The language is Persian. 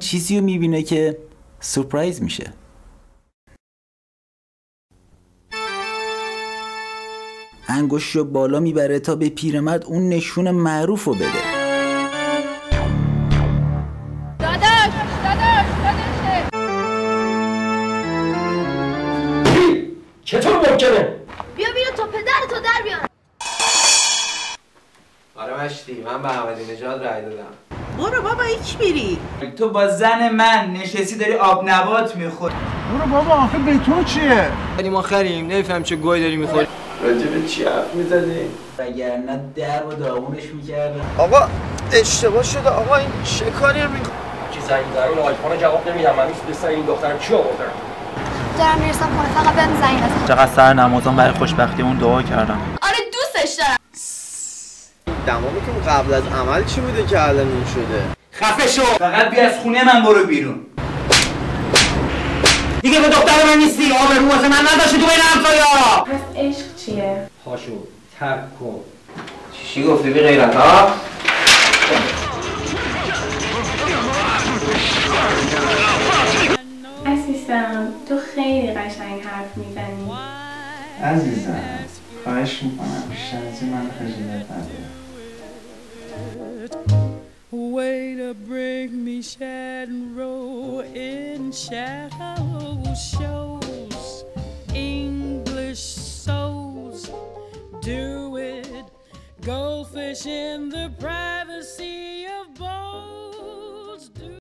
چیزی رو میبینه که سورپرایز میشه. انگشت رو بالا میبره تا به پیرمرد اون نشون معروف رو بده. داداشه چطور ممکنه؟ بیا تا پدرتو در بیان. آره مشتی، من به احمدی نژاد رای دادم. برو بابا هیچ میری. تو با زن من نشستی داری آب نبات میخوری. برو بابا آخه بیتون چیه؟ ولی ما خریم نمیفهم چه گوی داری میخوری. راجع به چی حرف میزنی؟ وگرنه در و داغونش میکردم. آقا اشتباه شده آقا، این چه کاری رو میکنی؟ چی زنگ میزنی؟ این آیفون جواب نمیدم. من می‌دونستم این دخترم چی آوردن. دارم میرسم خونه، فقط بهم زنگ بزن. چقدر سر نمازان برای خوشبختی اون دعا کردم. آره دوستش دارم. دماغتون قبل از عمل چی بوده که الان این شده؟ خفه شو. فقط بیا از خونه من برو بیرون. دیگه به دختر من نیستی. آبرو واسه من نداشتی تو بین همسایا. پس عشق چیه؟ پاشو ترک کن. چی گفتی بی غیرت ها؟ عزیزم تو خیلی قشنگ حرف میزنی. عزیزم خواهش میکنم بیشتر از این من خجالت نده. Way to bring me shadow in shadow shows English souls do it. Goldfish in the pride.